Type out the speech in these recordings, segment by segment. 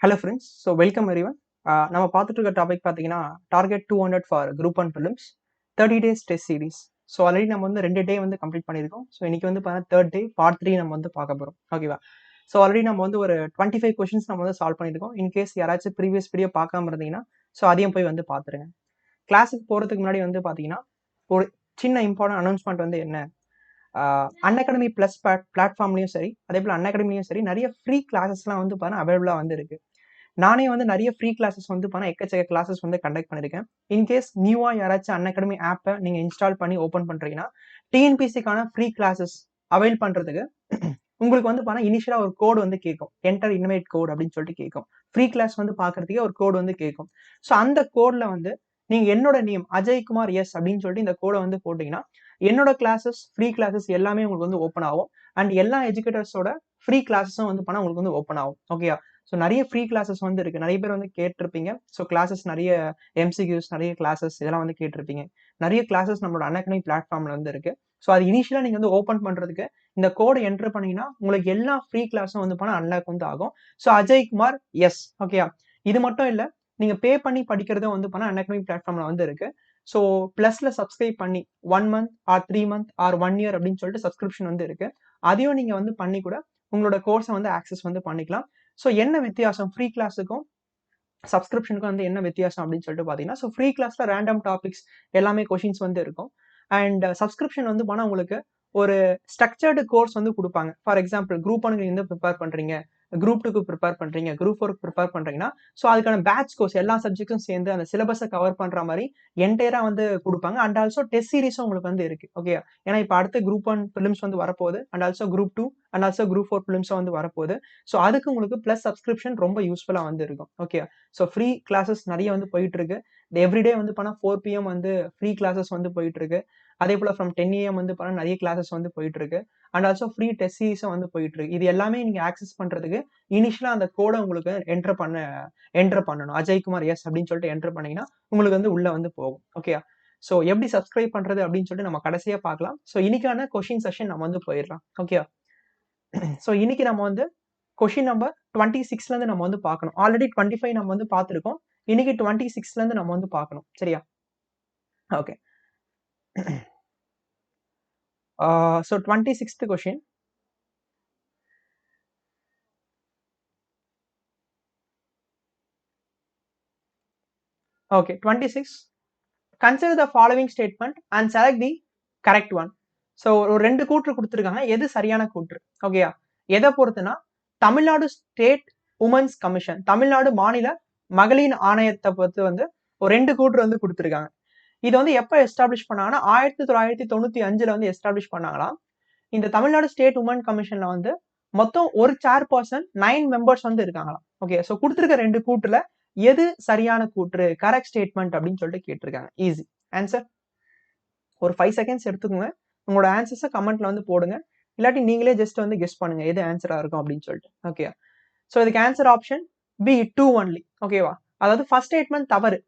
Hello friends, so welcome everyone. நம்ம பார்த்துட்டு இருக்க டாபிக் பார்த்தீங்கன்னா target 200 for group 1 prelims 30 days test series. So already நம்ம வந்து 2 டே வந்து கம்ப்ளீட் பண்ணியிருக்கோம். ஸோ இன்னைக்கு வந்து பார்த்தீங்கன்னா தேர்ட் டே பார்ட் 3 நம்ம வந்து பார்க்க போகிறோம். ஓகேவா? ஸோ ஆல்ரெடி நம்ம வந்து ஒரு 25 கொஸ்டின்ஸ் நம்ம வந்து சால்வ் பண்ணியிருக்கோம். இன்கேஸ் யாராச்சும் ப்ரீவியஸ் வீடியோ பார்க்காம இருந்தீங்கன்னா ஸோ அதையும் போய் வந்து பார்த்துருங்க. கிளாஸுக்கு போகிறதுக்கு முன்னாடி வந்து பார்த்தீங்கன்னா ஒரு சின்ன இம்பார்ட்டன்ட் அனௌன்ஸ்மெண்ட் வந்து என்ன, அன்அகாடமி ப்ளஸ் பிளாட்ஃபார்ம்லையும் சரி, அதே போல் அன்அகாடமிலையும் சரி நிறைய ஃப்ரீ கிளாஸஸ்லாம் வந்து பார்த்தீங்கன்னா அவைலபிளாக வந்து இருக்கு. நானே வந்து நிறைய ஃப்ரீ கிளாஸஸ் வந்து பார்த்தா எக்கச்சக்க கிளாஸஸ் வந்து கண்டக்ட் பண்ணியிருக்கேன். இன்கேஸ் நியூவாக யாராச்சும் அன்அகாடமி ஆப்பை நீங்கள் இன்ஸ்டால் பண்ணி ஓப்பன் பண்ணுறீங்கன்னா டிஎன்பிசிக்கான ஃப்ரீ கிளாஸஸ் அவைல் பண்ணுறதுக்கு உங்களுக்கு வந்து பார்த்தா இனிஷியலாக ஒரு கோடு வந்து கேட்கும். என்டர் இன்வைட் கோட் அப்படின்னு சொல்லிட்டு கேட்கும். ஃப்ரீ கிளாஸ் வந்து பார்க்கறதுக்கே ஒரு கோடு வந்து கேட்கும். ஸோ அந்த கோடில் வந்து நீங்கள் என்னோட நேம் அஜய்குமார் எஸ் அப்படின்னு சொல்லிட்டு இந்த கோடை வந்து போட்டிங்கன்னா என்னோட கிளாஸஸ் ஃப்ரீ கிளாஸஸ் எல்லாமே உங்களுக்கு வந்து ஓப்பன் ஆகும். அண்ட் எல்லா எஜுகேட்டர்ஸோட ஃப்ரீ கிளாஸஸும் வந்து பண்ணால் உங்களுக்கு வந்து ஓப்பன் ஆகும். ஓகேயா? ஸோ நிறைய ஃப்ரீ கிளாஸஸ் வந்து இருக்கு. நிறைய பேர் வந்து கேட்டிருப்பீங்க. ஸோ கிளாஸஸ் நிறைய எம்சிக்யூஸ், நிறைய கிளாஸஸ் இதெல்லாம் வந்து கேட்டிருப்பீங்க. நிறைய கிளாஸஸ் நம்மளோட அன்அகாடமி பிளாட்ஃபார்ம்ல வந்து இருக்கு. ஸோ அது இனிஷியலா நீங்க வந்து ஓப்பன் பண்றதுக்கு இந்த கோடை என்டர் பண்ணீங்கன்னா உங்களுக்கு எல்லா ஃப்ரீ கிளாஸும் வந்து பண்ண அன்லாக் வந்து ஆகும். So Ajaykumar S. ஓகேயா? இது மட்டும் இல்ல, நீங்க பே பண்ணி படிக்கிறதும் வந்து பண்ண அன்அகாடமி பிளாட்ஃபார்ம்ல வந்து இருக்கு. ஸோ பிளஸ்ல சப்ஸ்கிரைப் பண்ணி 1 month or 3 month or 1 year அப்படின்னு சொல்லிட்டு சப்ஸ்கிரிப்ஷன் வந்து இருக்கு. அதையும் நீங்க வந்து பண்ணி கூட உங்களோட கோர்ஸை வந்து ஆக்சஸ் வந்து பண்ணிக்கலாம். ஸோ என்ன வித்தியாசம் ஃப்ரீ கிளாஸுக்கும் சப்ஸ்கிரிப்ஷனுக்கும் வந்து என்ன வித்தியாசம் அப்படின்னு சொல்லிட்டு பார்த்தீங்கன்னா, ஸோ ஃப்ரீ கிளாஸ்ல ரேண்டம் டாபிக்ஸ் எல்லாமே கொஷின்ஸ் வந்து இருக்கும். அண்ட் சப்ஸ்கிரிப்ஷன் வந்து போனால் உங்களுக்கு ஒரு ஸ்ட்ரக்சர்டு கோர்ஸ் வந்து கொடுப்பாங்க. ஃபார் எக்ஸாம்பிள் குரூப் 1க்கு வந்து ப்ரிப்பேர் பண்றீங்க, குரூப் 2க்கு ப்ரிப்பேர் பண்றீங்க, குரூப் 4க்கு ப்ரிப்பேர் பண்றீங்கன்னா ஸோ அதுக்கான பேட்ச் கோர்ஸ் எல்லா சப்ஜெக்ட்டும் சேர்ந்து அந்த சிலபஸை கவர் பண்ற மாதிரி என்டையரா வந்து கொடுப்பாங்க. அண்ட் ஆல்சோ டெஸ்ட் சீரிஸும் உங்களுக்கு வந்து இருக்கு. ஓகே, ஏன்னா இப்போ அடுத்து குரூப் 1 ப்ரிலிம்ஸ் வந்து வரப்போகுது. And also group 2 and also group 4 ப்ரிலிம்ஸும் வந்து வரப்போகுது. ஸோ அதுக்கு உங்களுக்கு பிளஸ் சப்ஸ்கிரிப்ஷன் ரொம்ப யூஸ்ஃபுல்லா வந்து இருக்கும். ஓகே, ஸோ ஃப்ரீ கிளாஸஸ் நிறைய வந்து போயிட்டு இருக்கு. எவ்ரிடே வந்து பண்ணா 4 PM வந்து ஃப்ரீ கிளாஸஸ் வந்து போயிட்டு இருக்கு. அதே போல ஃப்ரம் 10 AM வந்து பண்ணா நிறைய கிளாஸஸ் வந்து போயிட்டு இருக்கு. அண்ட் ஆல்சோ ஃப்ரீ டெஸ்ட் சீரிஸும் வந்து போயிட்டு இருக்கு. இது எல்லாமே நீங்க ஆக்சஸ் பண்றதுக்கு இனிஷியலா அந்த கோடை உங்களுக்கு என்டர் பண்ணணும். அஜய்குமார் எஸ் அப்படின்னு சொல்லிட்டு என்டர் பண்ணீங்கன்னா உங்களுக்கு வந்து உள்ள வந்து போகும். ஓகே, ஸோ எப்படி சப்ஸ்கிரைப் பண்றது அப்படின்னு சொல்லிட்டு நம்ம கடைசியா பார்க்கலாம். ஸோ இன்னைக்கான கொஷின் செஷன் நம்ம வந்து போயிடலாம். ஓகே, ஸோ இன்னைக்கு நம்ம வந்து கொஷின் நம்பர் 26ல இருந்து நம்ம வந்து பார்க்கணும். ஆல்ரெடி 25 நம்ம வந்து பார்த்துருக்கோம். இன்னைக்கு 26ல இருந்து நம்ம வந்து பார்க்கணும். சரியா? Okay, so 26th question. Okay, 26. Consider the following statement and select the correct one. So ஒரு 2 கூற்று கொடுத்துருக்காங்க. எது சரியான கூற்று? ஓகேயா? எதை பொறுத்துனா Tamil Nadu state women's commission, Tamil Nadu மாநில மகளிர் ஆணையத்தை பொறுத்து வந்து ஒரு 2 கூற்று வந்து கொடுத்துருக்காங்க. இது வந்து எப்ப எஸ்டாப்ளிஷ் பண்ணாங்கன்னா 1995ல வந்து எஸ்டாப்ளிஷ் பண்ணாங்களாம். இந்த தமிழ்நாடு ஸ்டேட் உமன் கமிஷன்ல வந்து மொத்தம் ஒரு சேர்பர்சன் 9 மெம்பர்ஸ் வந்து இருக்காங்களாம். ஓகே, ஸோ கொடுத்துருக்க 2 கூற்றுல எது சரியான கூற்று, கரெக்ட் ஸ்டேட்மெண்ட் அப்படின்னு சொல்லிட்டு கேட்டிருக்காங்க. Easy answer. ஒரு 5 செகண்ட்ஸ் எடுத்துக்கோங்க. உங்களோட ஆன்சர்ஸை கமெண்ட்ல வந்து போடுங்க. இல்லாட்டி நீங்களே ஜஸ்ட் வந்து கெஸ் பண்ணுங்க எது ஆன்சரா இருக்கும் அப்படின்னு சொல்லிட்டு. ஓகே, ஸோ இதுக்கு ஆன்சர் ஆப்ஷன் பி 2 ஒன்லி. ஓகேவா? அதாவது ஃபர்ஸ்ட் ஸ்டேட்மெண்ட் தவறு.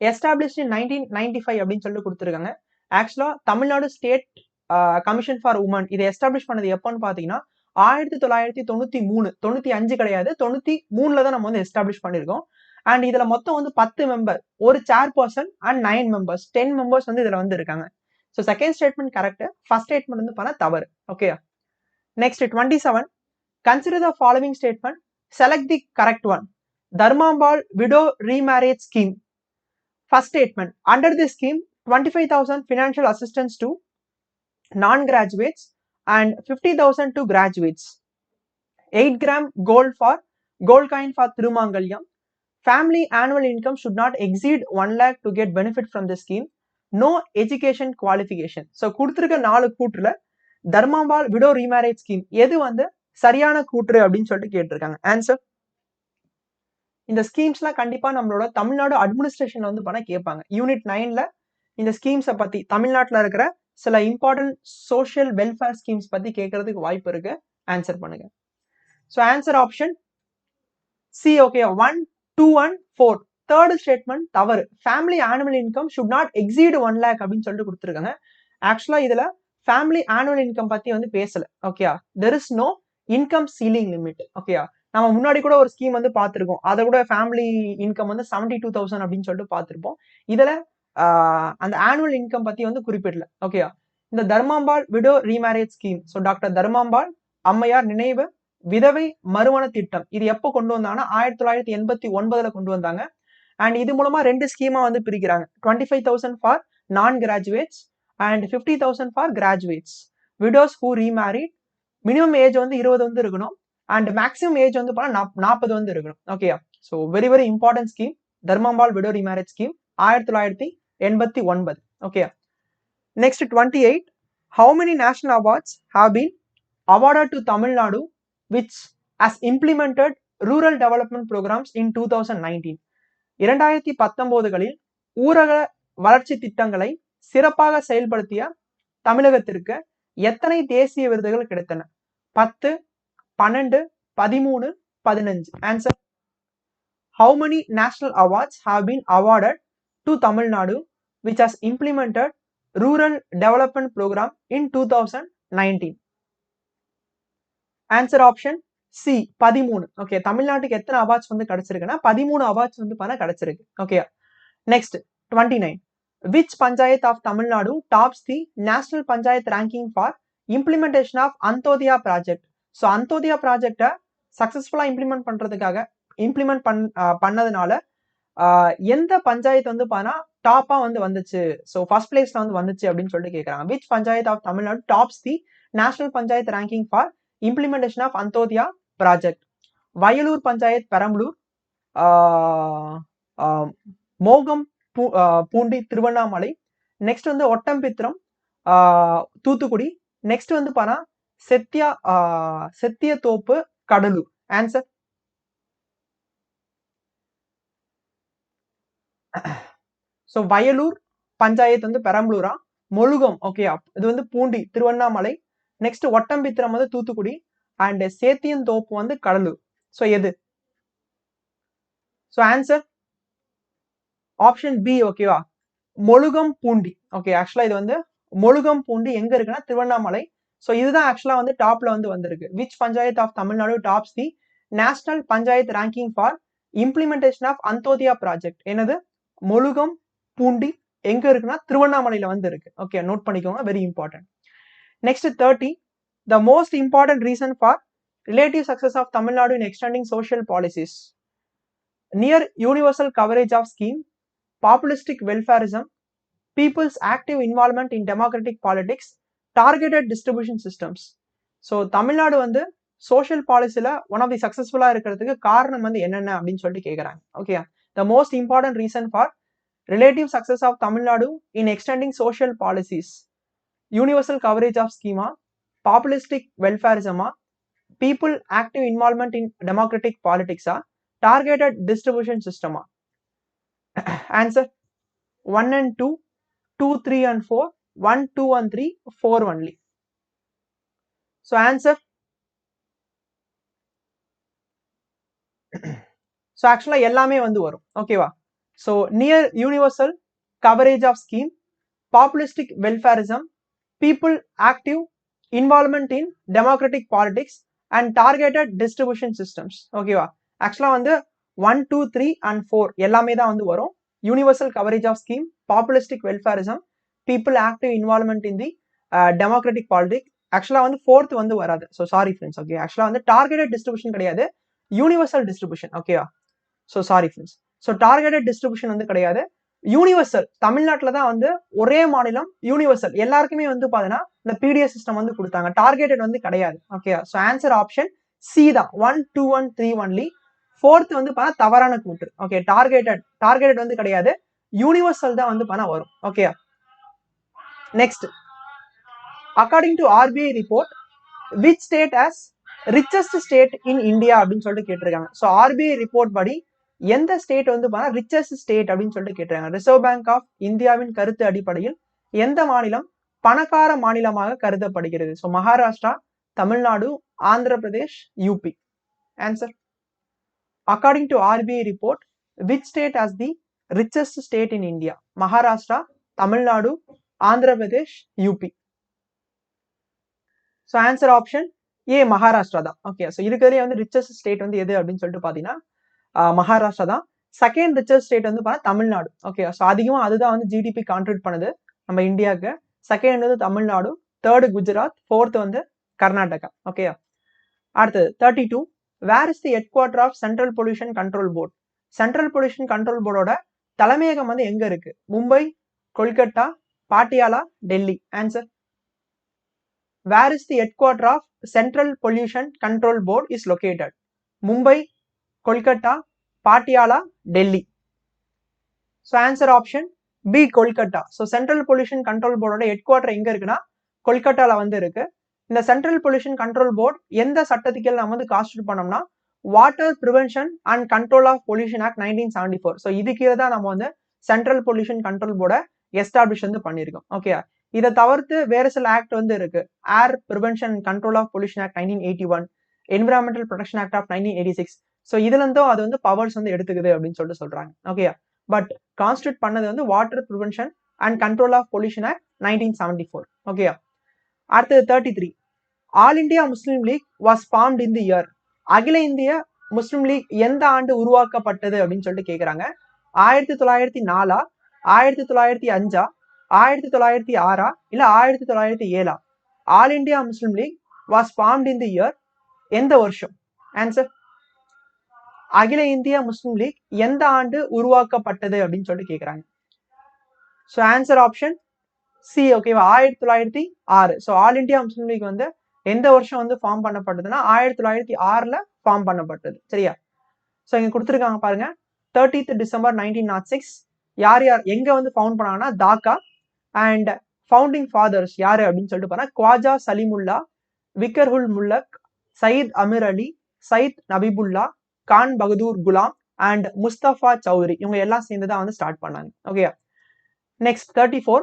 எஸ்டாப்ளிஷ்ட் இன் 1995 அப்படின்னு சொல்லிட்டு கொடுத்துருக்காங்க. ஆக்சுவலா Tamil Nadu state commission for women இதை எஸ்டாப்ளிஷ் பண்ணது எப்பன்னு பாத்தீங்கன்னா 1993, 95 கிடையாது, 93ல தான் நம்ம வந்து எஸ்டாப்ளிஷ் பண்ணிருக்கோம். அண்ட் இதுல மொத்தம் வந்து 10 மெம்பர், ஒரு சேர்பர்சன் அண்ட் 9 மெம்பர்ஸ், 10 மெம்பர்ஸ் வந்து இதுல வந்து இருக்காங்க. So second statement correct, first statement வந்து பண்ண தவறு. Okay, next 27. Consider the following statement, select the correct one. Dharmambal widow remarriage scheme. First statement, under the scheme 25,000 financial assistance to non-graduates and 50,000 to graduates. 8 gram gold coin for Thirumangalyam. Family annual income should not exceed 1 lakh to get benefit from the scheme. No education qualification. So கொடுத்திருக்க 4 கூற்றுல Dharmambal widow remarriage scheme எது வந்து சரியான கூற்று அப்படின்னு சொல்லிட்டு கேட்டிருக்காங்க. Answer, இந்த ஸ்கீம்ஸ்லாம் கண்டிப்பா நம்மளோட தமிழ்நாடு அட்மினிஸ்ட்ரேஷன்ல வந்து பண்ண கேட்பாங்க. யூனிட் 9ல இந்த ஸ்கீம்ஸை பத்தி தமிழ்நாட்டில் இருக்கிற சில இம்பார்ட்டன்ட் சோஷியல் வெல்ஃபேர் ஸ்கீம்ஸ் பத்தி கேட்கறதுக்கு வாய்ப்பு இருக்கு. ஆன்சர் பண்ணுங்க. So answer option C. Okay, 1, 2 and 4. Third statement தவறு. Family annual income should not exceed 1 lakh அப்படின்னு சொல்லிட்டு கொடுத்துருக்காங்க. ஆக்சுவலா இதுல ஃபேமிலி ஆனுவல் இன்கம் பத்தி வந்து பேசல. ஓகேயா? There is no income ceiling limit. ஓகேயா? நம்ம முன்னாடி கூட ஒரு ஸ்கீம் வந்து பார்த்துருக்கோம். அதை கூட ஃபேமிலி இன்கம் வந்து 72,000 அப்படின்னு சொல்லிட்டு பார்த்துருப்போம். இதுல அந்த ஆனுவல் இன்கம் பத்தி வந்து குறிப்பிடல. ஓகே, இந்த Dharmambal widow remarriage scheme, so doctor Dharmambal அம்மையார் நினைவு விதவை மறுமண திட்டம், இது எப்போ கொண்டு வந்தாங்கன்னா 1989 கொண்டு வந்தாங்க. அண்ட் இது மூலமா 2 ஸ்கீமா வந்து பிரிக்கிறாங்க. 25,000 ஃபார் நான் graduates and 50,000 for graduates. Widows who remarried, minimum age வந்து 20 வந்து இருக்கணும் அண்ட் மேக்ஸிமம் ஏஜ் வந்து 40 வந்து இருக்கணும். Okay, so very very important scheme Dharmambal widow remarriage scheme 1989. Okay, next 28. How many national awards have been awarded to Tamil Nadu which has implemented rural development programs in 2019? 2019களில் ஊரக வளர்ச்சி திட்டங்களை சிறப்பாக செயல்படுத்திய தமிழகத்திற்கு எத்தனை தேசிய விருதுகள் கிடைத்தன? 10, 12, 13, 15. Answer. How many national awards have been awarded to Tamil Nadu which has implemented rural development program in 2019? Answer option C 13. Okay, தமிழ்நாட்டுக்கு எத்தனை அவார்ட்ஸ் வந்து கிடைச்சிருக்குன்னா 13 அவார்ட்ஸ் வந்து கிடைச்சிருக்கு. Okay, next 29. Which panchayat of Tamil Nadu tops the national panchayat ranking for implementation of Antodaya project? So Antyodaya ப்ராஜெக்டை சக்சஸ்ஃபுல்லா implement பண்ணதுனால எந்த பஞ்சாயத்து வந்து பார்த்தா டாப்பா வந்து வந்துச்சு, ஸோ ஃபர்ஸ்ட் பிளேஸ்ல வந்து வந்துச்சு அப்படின்னு சொல்லிட்டு கேட்கறாங்க. Which panchayat of Tamil Nadu tops the national panchayat ranking for implementation of Antyodaya project? Vayalur panchayat Perambalur, Mogam Poondi Tiruvannamalai, next வந்து ஒட்டம்பித்திரம் தூத்துக்குடி, நெக்ஸ்ட் வந்து பார்த்தா செத்தியத்தோப்பு கடலூர். ஆன்சர். ஸோ வயலூர் பஞ்சாயத்து வந்து பெரம்பலூரா, மொழுகம் ஓகேயா இது வந்து பூண்டி திருவண்ணாமலை, நெக்ஸ்ட் ஒட்டம்பித்திரம் வந்து தூத்துக்குடி அண்ட் சேத்தியந்தோப்பு வந்து கடலூர். ஸோ எது? So answer option B. ஓகேவா, மொழுகம் பூண்டி. ஓகே, ஆக்சுவலா இது வந்து மொழுகம் பூண்டி எங்க இருக்குன்னா திருவண்ணாமலை. ஸோ இதுதான் ஆக்சுவலா வந்து டாப்ல வந்து வந்திருக்கு. Which panchayat of Tamil Nadu tops the national panchayat ranking for implementation of Antyodaya project? என்னது? மொழுகம் பூண்டி எங்க இருக்குன்னா திருவண்ணாமலையில வந்து இருக்கு. ஓகே, நோட் பண்ணிக்கோங்க, very important. Next 30. The most important reason for relative success of Tamil Nadu in extending social policies: near universal coverage of scheme, populistic welfarism, people's active involvement in democratic politics, targeted distribution systems. So Tamil Nadu வந்து social பாலிசியில one of தி சக்சஸ்ஃபுல்லா இருக்கிறதுக்கு காரணம் வந்து என்னென்ன அப்படின்னு சொல்லிட்டு கேட்கறாங்க. Okay, the most important reason for relative success of Tamil Nadu in extending social policies: universal coverage of ஸ்கீமா, பாப்புலிஸ்டிக் வெல்ஃபேரிசமா, people active involvement in democratic பாலிடிக்ஸா, டார்கெட்டட் டிஸ்ட்ரிபியூஷன் சிஸ்டமா? Answer 1 and 2, 2, 3 and 4, 1, 2 and 3, 4 only. So answer. So actually எல்லாமே வந்து வரும். ஓகேவா? So near universal coverage of scheme, populistic welfareism, people active involvement in democratic politics and targeted distribution systems. ஓகேவா? ஆக்சுவலா வந்து 1, 2, 3 and 4 எல்லாமே தான் வந்து வரும். Universal coverage of scheme, populistic welfarism, people active involvement in the democratic politics. ஆக்சுவலா வந்து 4th வந்து வராது. So sorry friends. ஓகே, ஆக்சுவலா வந்து டார்கெட்டட் டிஸ்ட்ரிபியூஷன் கிடையாது, யூனிவர்சல் டிஸ்ட்ரிபியூஷன். ஓகேவா? So sorry friends. So targeted distribution வந்து கிடையாது, யூனிவர்சல். தமிழ்நாட்டில் தான் வந்து ஒரே மாநிலம் யூனிவர்சல், எல்லாருக்குமே வந்து பார்த்தீங்கன்னா இந்த பிடிஎஸ் சிஸ்டம் வந்து கொடுத்தாங்க. டார்கெட்டட் வந்து கிடையாது. Okay, so answer option C தான், 1, 2 and 3 ஒன்லி. 4th வந்து பார்த்தா தவறான கூற்று. ஓகே, டார்கெட்டட் வந்து கிடையாது, யூனிவர்சல் தான் வந்து பார்த்தா வரும். Okay, next. According to RBI report, which state has richest state in India அப்படின்னு சொல்லிட்டு கேட்டிருக்காங்க. ஸோ ஆர்பிஐ ரிப்போர்ட் படி எந்த ஸ்டேட் வந்து பார்த்தா ரிச்சஸ்ட் ஸ்டேட் அப்படின்னு சொல்லிட்டு கேட்டிருக்காங்க. ரிசர்வ் பேங்க் ஆஃப் இந்தியாவின் கருத்து அடிப்படையில் எந்த மாநிலம் பணக்கார மாநிலமாக கருதப்படுகிறது? So Maharashtra, Tamil Nadu, Andhra Pradesh, UP. Answer. According to RBI report, which state has the richest state in India? Maharashtra, Tamil Nadu, Andhra Pradesh, UP. So answer option ஏ மகாராஷ்டிரா தான். ஓகே, ஸோ இருக்கிறதுலே வந்து ரிச்சஸ்ட் ஸ்டேட் வந்து எது அப்படின்னு சொல்லிட்டு பார்த்தீங்கன்னா மகாராஷ்டிரா தான். செகண்ட் ரிச்சஸ்ட் ஸ்டேட் வந்து பார்த்தா தமிழ்நாடு. ஓகே, ஸோ அதிகமாக அதுதான் வந்து ஜிடிபி கான்ட்ரிபியூட் பண்ணுது நம்ம இந்தியாவுக்கு. செகண்ட் வந்து தமிழ்நாடு, தேர்டு குஜராத், ஃபோர்த் வந்து கர்நாடகா. ஓகே, அடுத்தது 32. Where is the head quarter of central pollution control board? Central pollution control போர்டோட தலைமையகம் வந்து எங்க இருக்கு? Mumbai, Kolkata, Patiala, Delhi. Answer. Where is the headquarter of Central Pollution Control Board is located? Mumbai, Kolkata, Patiala, Delhi. So answer option B, Kolkata. So Central Pollution Control Board headquarter எங்க இருக்குன்னா கொல்கட்டால வந்து இருக்கு. இந்த சென்ட்ரல் பொல்யூஷன் கண்ட்ரோல் போர்டு எந்த சட்டத்துக்கு நம்ம வந்து constitute பண்ணோம்னா water prevention and control of pollution act 1974. So இதுக்கு தான் நம்ம வந்து சென்ட்ரல் பொல்யூஷன் கண்ட்ரோல் போர்டை எஸ்டாப்ளிஷ் வந்து பண்ணியிருக்கோம். ஓகே, இதை தவிர்த்து வேற சில ஆக்ட் வந்து இருக்கு. Air prevention and control of pollution act 1981, environmental protection act of 1986. So இதுல இருந்தும் அது வந்து பவர்ஸ் வந்து எடுத்துக்குது அப்படின்னு சொல்லிட்டு சொல்றாங்க. ஓகே, பட் கான்ஸ்டியூட் பண்ணது வந்து water prevention and control of pollution act 1974. Okay, அடுத்தது 33. All India Muslim League was formed in the year. அகில இந்திய முஸ்லீம் லீக் எந்த ஆண்டு உருவாக்கப்பட்டது அப்படின்னு சொல்லிட்டு கேட்குறாங்க. 1904, 1905, 1906 இல்ல 1907? All India Muslim League was formed in the year, எந்த வருஷம்? ஆன்சர். அகில இந்திய முஸ்லீம் லீக் எந்த ஆண்டு உருவாக்கப்பட்டது அப்படின்னு சொல்லிட்டு கேட்குறாங்க. So answer option C. ஓகேவா, 1906. So all India Muslim league வந்து எந்த வருஷம் வந்து ஃபார்ம் பண்ணப்பட்டதுன்னா 1906ல ஃபார்ம் பண்ணப்பட்டது. சரியா? ஸோ இங்க கொடுத்துருக்காங்க பாருங்க. 30th December 1906. யார் யார் எங்க வந்து ஃபவுண்ட் பண்ணாங்கன்னா தாக்கா. அண்ட் ஃபவுண்டிங் ஃபாதர்ஸ் யாரு அப்படின்னு சொல்லிட்டு பாருங்க. குவாஜா சலிமுல்லா, விக்கர்ஹுல் முல்லக், சயீத் அமீர் அலி, சயீத் நபிபுல்லா, கான் பகதூர் குலாம் அண்ட் முஸ்தபா சௌத்ரி. இவங்க எல்லாம் சேர்ந்து தான் வந்து ஸ்டார்ட் பண்ணாங்க. Okay, next 34.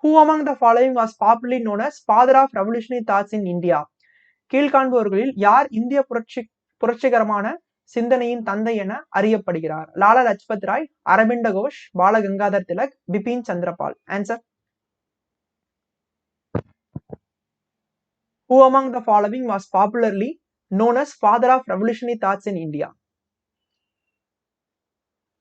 Who among the following was popularly known as father of revolutionary thoughts in India? கீழ்காண்பவர்களில் யார் இந்திய புரட்சிகரமான சிந்தனையின் தந்தை என அறியப்படுகிறார்? Lala Lajpat Rai, Aurobindo Ghosh, Bal Gangadhar Tilak, Bipin Chandra Pal. Answer. Who among the following was popularly known as father of revolutionary thoughts in India?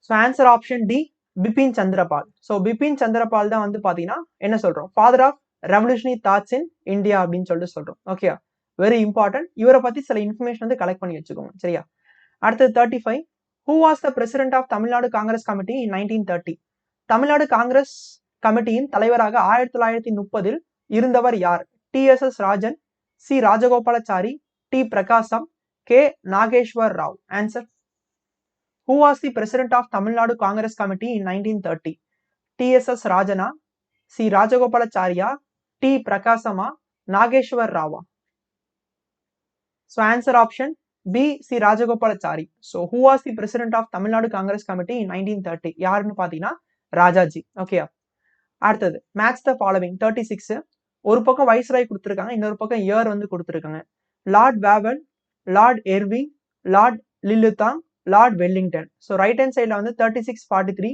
So answer option D, Bipin Chandra Pal. So Bipin Chandra Pal தான் வந்து பாத்தீங்கன்னா என்ன சொல்றோம், father of revolutionary thoughts in India அப்படின்னு சொல்லிட்டு சொல்றோம். Okay, very important. இவரை பத்தி சில இன்ஃபர்மேஷன் வந்து கலெக்ட் பண்ணி வச்சுக்கோங்க. சரியா? அடுத்தது 35. Who was the president of Tamil Nadu Congress committee in 1930? Tamil Nadu Congress கமிட்டியின் தலைவராக 1930 இருந்தவர் யார்? TSS Rajan, C Rajagopalachari, T Prakasam, K Nageshwar Rao. Answer. Who was the president of Tamil Nadu Congress Committee in 1930? TSS Rajana, C Rajagopalacharya, T Prakasama, Nageshwar Rava. So answer option B, C Rajagopalachari. So who was the president of Tamil Nadu Congress Committee in 1930? யாருன்னு பாத்தீங்கன்னா Rajaji. Okay, அடுத்தது match the following. 36. ஒரு பக்கம் viceroy கொடுத்துருக்காங்க, இன்னொரு பக்கம் year வந்து கொடுத்துருக்காங்க. Lord Wavell, Lord Irwin, Lord லில்லுதாங், Lord Wellington. So right hand சைடில் வந்து 36 43,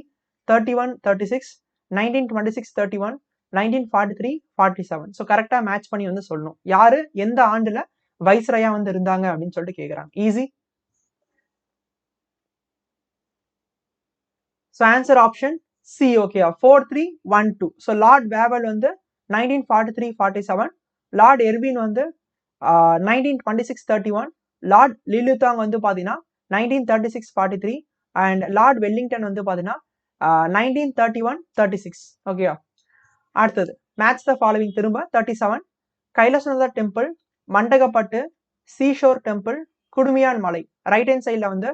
31 36, 1926 31, 1943 47. ஸோ கரெக்டாக மேட்ச் பண்ணி வந்து சொல்லணும் யாரு எந்த ஆண்டுல வைஸ்ராயா வந்து இருந்தாங்க அப்படின்னு சொல்லிட்டு கேட்குறாங்க. Easy. So answer option C. Okay, 4312. So Lord Wavell வந்து 1943 47, லார்ட் எர்வின் வந்து 1926 31, லார்ட் லில்லுதாங் வந்து பார்த்தீங்கன்னா 1936 43 அண்ட் லார்ட் வெல்லிங்டன் வந்து பார்த்தீங்கன்னா 1931 36. ஓகே, அடுத்தது மேட்ச் த ஃபாலோவிங். திரும்ப 37. Kailasanathar temple, Mandagapattu, seashore temple, Kudumiyan Malai. Right hand சைடில் வந்து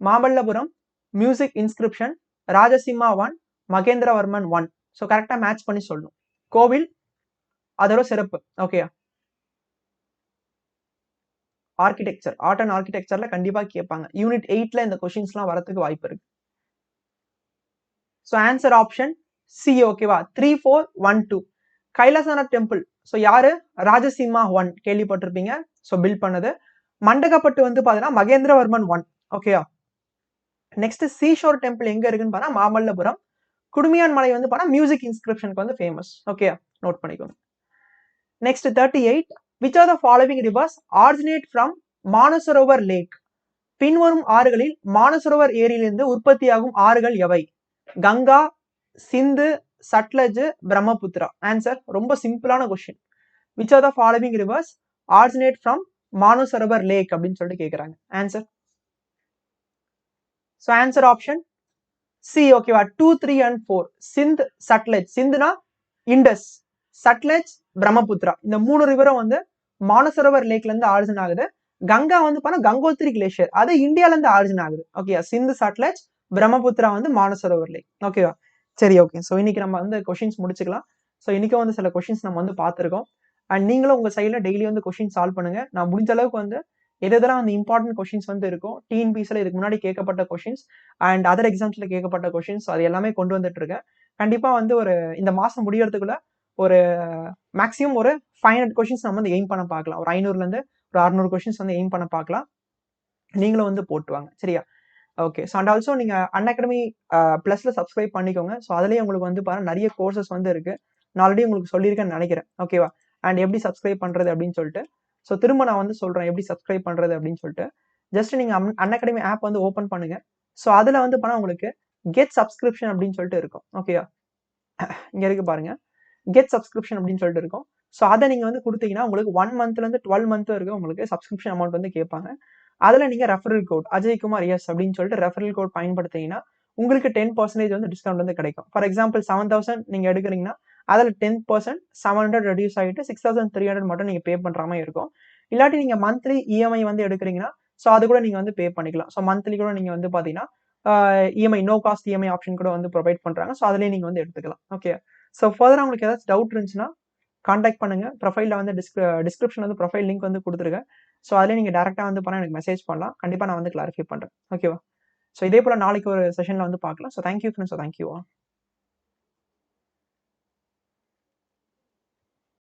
Mamallapuram, music inscription, Rajasimha 1, Mahendravarman 1. So கரெக்டாக மேட்ச் பண்ணி சொல்லணும் கோவில் அதோட சிறப்பு. ஓகே, ஆர்கிடெக்சர், ஆர்ட் அண்ட் ஆர்கிடெக்சர்ல கண்டிப்பா கேட்பாங்க. யூனிட் 8ல இந்த கொஸ்டின்ஸ்லாம் வரதுக்கு வாய்ப்பு இருக்கு. So answer option C. ஓகேவா, 3412. கைலாசநாதர் டெம்பிள், ஸோ யாரு? ராஜசிம்மா 1 கேள்விப்பட்டிருப்பீங்க. ஸோ பில்ட் பண்ணது. மண்டகப்பட்டு வந்து பாத்தீங்கன்னா மகேந்திரவர்மன் 1. ஓகேயா. நெக்ஸ்ட் சீஷோர் டெம்பிள் எங்க இருக்குன்னு பார்த்தா மாமல்லபுரம். குடுமியான் மலை வந்து பார்த்தா மியூசிக் இன்ஸ்கிரிப்ஷனுக்கு வந்து ஃபேமஸ். ஓகே, நோட் பண்ணிக்கோங்க. Next 38. Which are the following rivers originate from Manasarovar lake? பின்வரும் ஆறுகளில் மானசரோவர் ஏரியிலிருந்து உற்பத்தியாகும் ஆறுகள் எவை? கங்கா, சிந்து, சட்லஜ், பிரம்மபுத்திரா. ஆன்சர் ரொம்ப சிம்பிளான question. Which are the following rivers originate from Manasarovar lake அப்படின்னு சொல்லிட்டு கேட்குறாங்க. Answer so answer option C. ஓகேவா? 2, 3 and 4 சிந்த், சட்லஜ். சிந்துனா இண்டஸ், சட்லஜ் பிரம்மபுத்திரா. இந்த 3 ரிவரும் வந்து மானசரோவர் லேக்ல இருந்து ஆரிஜின் ஆகுது. கங்கா வந்து பார்த்தா கங்கோத்ரி கிளேஷியர், அது இந்தியால இருந்து ஆரிஜின் ஆகுது. ஓகே, சிந்து, சட்லஜ், பிரம்மபுத்திரா வந்து மானசரோவர் லேக். ஓகேவா? சரி, ஓகே. ஸோ இன்னைக்கு நம்ம வந்து கொஸ்டின்ஸ் முடிச்சுக்கலாம். ஸோ இன்னைக்கும் வந்து சில கொஸ்டின்ஸ் நம்ம வந்து பார்த்துருக்கோம். அண்ட் நீங்களும் உங்க சைடில் டெய்லி வந்து கொஸ்டின் சால்வ் பண்ணுங்க. நான் முடிஞ்ச அளவுக்கு வந்து எதெல்லாம் அந்த இம்பார்ட்டன்ட் கொஸ்டின்ஸ் வந்து இருக்கும், டிஎன்பிஎஸ்ல இதுக்கு முன்னாடி கேட்கப்பட்ட கொஸ்டின்ஸ் அண்ட் அதர் எக்ஸாம்ஸ்ல கேட்கப்பட்ட கொஸ்டின்ஸ், அது எல்லாமே கொண்டு வந்துட்டு இருக்கேன். கண்டிப்பா வந்து ஒரு இந்த மாசம் முடியறதுக்குள்ள ஒரு மேக்ஸிமம் ஒரு 500 கொஸ்டின்ஸ் நம்ம வந்து எய்ம் பண்ண பார்க்கலாம். ஒரு 500ல இருந்து ஒரு 600 கொஸ்டின்ஸ் வந்து எய்ம் பண்ண பார்க்கலாம். நீங்களும் வந்து போட்டுவாங்க, சரியா? ஓகே. ஸோ அண்ட் ஆல்சோ நீங்க அன்அகாடமி பிளஸ்ல சப்ஸ்கிரைப் பண்ணிக்கோங்க. ஸோ அதுலயே உங்களுக்கு வந்து பாருங்க நிறைய கோர்சஸ் வந்து இருக்கு. நான் ஆல்ரெடி உங்களுக்கு சொல்லியிருக்கேன்னு நினைக்கிறேன். ஓகேவா? அண்ட் எப்படி சப்ஸ்கிரைப் பண்றது அப்படின்னு சொல்லிட்டு. ஸோ திரும்ப நான் வந்து சொல்றேன் எப்படி சப்ஸ்கிரைப் பண்றது அப்படின்னு சொல்லிட்டு. ஜஸ்ட் நீங்க அன்அகாடமி ஆப் வந்து ஓப்பன் பண்ணுங்க. ஸோ அதுல வந்து பண்ணா உங்களுக்கு கெட் சப்ஸ்கிரிப்ஷன் அப்படின்னு சொல்லிட்டு இருக்கும். ஓகேவா? இங்க இருக்கு பாருங்க, கெட் சப்ஸ்கிரிப்ஷன் அப்படின்னு சொல்லிட்டு இருக்கும். ஸோ அதை நீங்க வந்து கொடுத்தீங்கன்னா உங்களுக்கு 1 மந்த்ல இருந்து 12 மந்த் வரைக்கும் உங்களுக்கு சப்ஸ்கிரிப்ஷன் அமௌண்ட் வந்து கேட்பாங்க. அதுல நீங்க ரெஃபரல் கோட் அஜய்குமார் எஸ் அப்படின்னு சொல்லிட்டு ரெஃபரல் கோட் பயன்படுத்திங்கன்னா உங்களுக்கு 10% வந்து டிஸ்கவுண்ட் வந்து கிடைக்கும். ஃபார் எக்ஸாம்பிள் 7,000 நீங்க எடுக்கிறீங்கன்னா அதில் 10% 700 ரெடியூஸ் ஆகிட்டு 6,300 மட்டும் நீங்க பே பண்ற மாதிரி இருக்கும். இல்லாட்டி நீங்க மந்த்லி இஎம்ஐ வந்து எடுக்கிறீங்கன்னா ஸோ அது கூட நீங்க வந்து பே பண்ணிக்கலாம். ஸோ மந்த்லி கூட நீங்க வந்து பாத்தீங்கன்னா EMI no cost EMI option கூட வந்து ப்ரொவைட் பண்றாங்க. ஸோ அதுலேயே நீங்க வந்து எடுத்துக்கலாம். ஓகே. ஸோ ஃபர்தரா உங்களுக்கு ஏதாச்சும் டவுட் இருந்துச்சுன்னா கான்டாக்ட் பண்ணுங்க. ப்ரொஃபைல்ல வந்து டிஸ்கிரிப்ஷன் வந்து ப்ரொஃபைல் லிங்க் வந்து கொடுத்துருக்கேன். ஸோ அதிலே நீங்கள் டேரெக்டாக வந்து பண்ணால் எனக்கு மெசேஜ் பண்ணலாம். கண்டிப்பாக நான் வந்து கிளாரிஃபை பண்ணுறேன். ஓகேவா? ஸோ இதே போல் நாளைக்கு ஒரு செஷனில் வந்து பார்க்கலாம். So thank you friends. So thank you.